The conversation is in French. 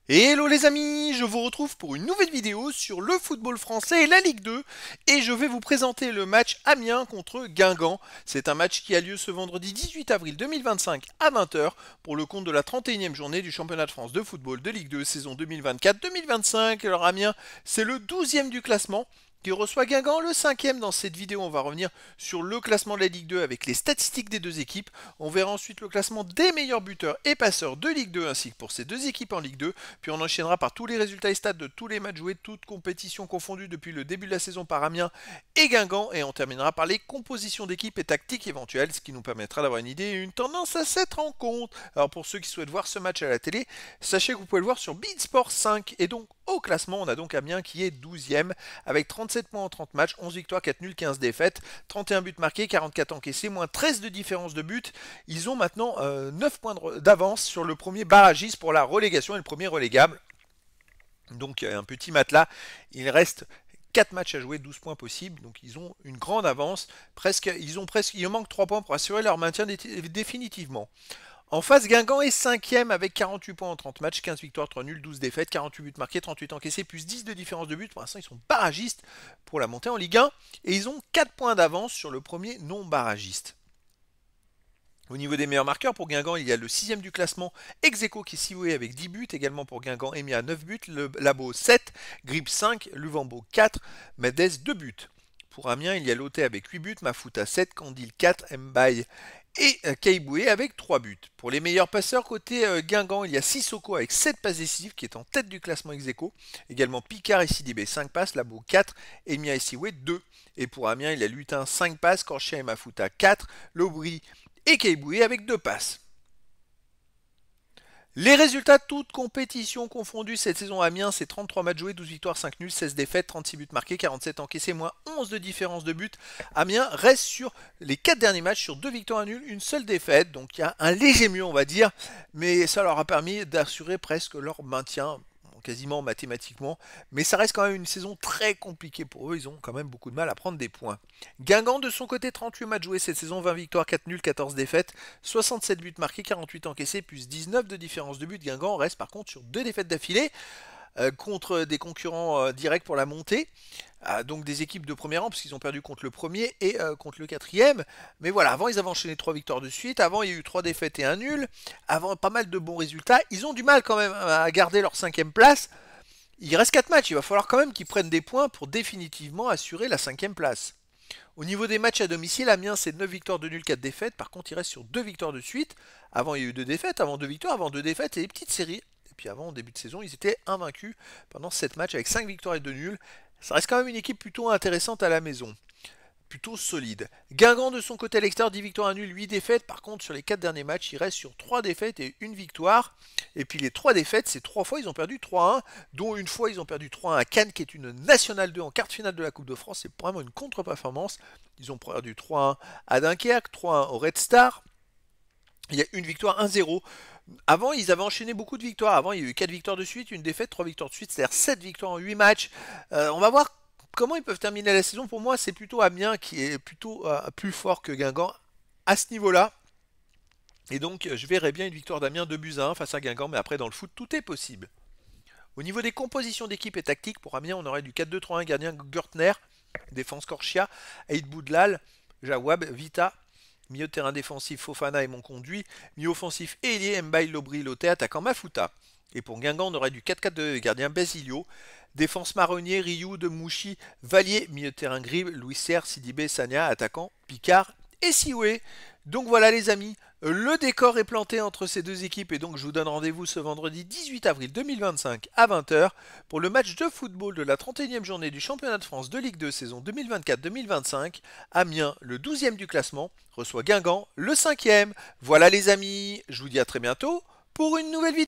Hello les amis, je vous retrouve pour une nouvelle vidéo sur le football français et la Ligue 2 et je vais vous présenter le match Amiens contre Guingamp. C'est un match qui a lieu ce vendredi 18 avril 2025 à 20 h pour le compte de la 31e journée du championnat de France de football de Ligue 2 saison 2024-2025. Alors Amiens, c'est le 12e du classement qui reçoit Guingamp le 5e. Dans cette vidéo, on va revenir sur le classement de la Ligue 2 avec les statistiques des deux équipes. On verra ensuite le classement des meilleurs buteurs et passeurs de Ligue 2 ainsi que pour ces deux équipes en Ligue 2. Puis on enchaînera par tous les résultats et stats de tous les matchs joués, toutes compétitions confondues depuis le début de la saison par Amiens et Guingamp. Et on terminera par les compositions d'équipes et tactiques éventuelles, ce qui nous permettra d'avoir une idée et une tendance à cette rencontre. Alors pour ceux qui souhaitent voir ce match à la télé, sachez que vous pouvez le voir sur Beansport 5. Et donc au classement, on a donc Amiens qui est 12e avec 37 points en 30 matchs, 11 victoires, 4 nuls, 15 défaites, 31 buts marqués, 44 encaissés, moins 13 de différence de but. Ils ont maintenant 9 points d'avance sur le premier barragiste pour la relégation et le premier relégable. Donc un petit matelas, il reste 4 matchs à jouer, 12 points possibles, donc ils ont une grande avance, il en manque 3 points pour assurer leur maintien définitivement. En face, Guingamp est 5e avec 48 points en 30 matchs, 15 victoires, 3 nuls, 12 défaites, 48 buts marqués, 38 encaissés, plus 10 de différence de but. Pour l'instant, ils sont barragistes pour la montée en Ligue 1 et ils ont 4 points d'avance sur le premier non barragiste. Au niveau des meilleurs marqueurs, pour Guingamp, il y a le 6e du classement, Execo qui est Sioué avec 10 buts. Également pour Guingamp, Emi à 9 buts, le Labo 7, Grip 5, Luvambo 4, Mendes 2 buts. Pour Amiens, il y a Loté avec 8 buts, Mafuta 7, Candil 4, Mbaye et Keiboué avec 3 buts. Pour les meilleurs passeurs, côté Guingamp, il y a Sissoko avec 7 passes décisives qui est en tête du classement ex-aequo. Également Picard et Sidibé 5 passes, Labo 4, Emia et Sioué 2. Et pour Amiens, il y a Lutin 5 passes, Corchia et Mafuta 4, Lobry et Keiboué avec 2 passes. Les résultats toutes compétitions confondues cette saison à Amiens, c'est 33 matchs joués, 12 victoires, 5 nuls, 16 défaites, 36 buts marqués, 47 encaissés, moins 11 de différence de but. Amiens reste sur les 4 derniers matchs sur 2 victoires, 1 nul, une seule défaite. Donc il y a un léger mieux on va dire, mais ça leur a permis d'assurer presque leur maintien quasiment mathématiquement, mais ça reste quand même une saison très compliquée pour eux, ils ont quand même beaucoup de mal à prendre des points. Guingamp de son côté, 38 matchs joués cette saison, 20 victoires, 4 nuls, 14 défaites, 67 buts marqués, 48 encaissés, plus 19 de différence de but. Guingamp reste par contre sur 2 défaites d'affilée, contre des concurrents directs pour la montée, donc des équipes de premier rang, parce qu'ils ont perdu contre le premier et contre le quatrième. Mais voilà, avant ils avaient enchaîné 3 victoires de suite, avant il y a eu 3 défaites et un nul, avant pas mal de bons résultats. Ils ont du mal quand même à garder leur 5e place. Il reste 4 matchs, il va falloir quand même qu'ils prennent des points pour définitivement assurer la 5e place. Au niveau des matchs à domicile, Amiens c'est 9 victoires, 2 nuls, 4 défaites. Par contre, il reste sur 2 victoires de suite. Avant, il y a eu 2 défaites, avant 2 victoires, avant 2 défaites et des petites séries. Et puis avant, au début de saison, ils étaient invaincus pendant 7 matchs avec 5 victoires et 2 nuls. Ça reste quand même une équipe plutôt intéressante à la maison. Plutôt solide. Guingamp de son côté à l'extérieur, 10 victoires, 1 nul, 8 défaites. Par contre, sur les 4 derniers matchs, il reste sur 3 défaites et 1 victoire. Et puis les 3 défaites, c'est 3 fois ils ont perdu 3-1, dont une fois ils ont perdu 3-1 à Cannes, qui est une Nationale 2 en quart de finale de la Coupe de France. C'est vraiment une contre-performance. Ils ont perdu 3-1 à Dunkerque, 3-1 au Red Star. Il y a une victoire 1-0. Avant, ils avaient enchaîné beaucoup de victoires. Avant, il y a eu 4 victoires de suite, une défaite, 3 victoires de suite, c'est-à-dire 7 victoires en 8 matchs. On va voir comment ils peuvent terminer la saison. Pour moi, c'est plutôt Amiens qui est plutôt plus fort que Guingamp à ce niveau-là. Et donc, je verrais bien une victoire d'Amiens 2 buts à 1 face à Guingamp. Mais après, dans le foot, tout est possible. Au niveau des compositions d'équipe et tactique, pour Amiens, on aurait du 4-2-3-1, gardien Gertner, défense Korchia, Aïd Boudlal, Jawab, Vita, milieu de terrain défensif Fofana et Monconduit, milieu offensif Elie, Mbaye, Lobry, Loté, attaquant Mafuta. Et pour Guingamp, on aurait du 4-4-2, gardien Basilio, défense Marronnier, Rioux, Demouchi, Valier, milieu de terrain Grive, Louis Serre, Sidibé, Sagna, attaquant Picard et Sioué. Donc voilà les amis, le décor est planté entre ces deux équipes et donc je vous donne rendez-vous ce vendredi 18 avril 2025 à 20 h pour le match de football de la 31e journée du championnat de France de Ligue 2 saison 2024-2025. Amiens, le 12e du classement, reçoit Guingamp, le 5e. Voilà les amis, je vous dis à très bientôt pour une nouvelle vidéo.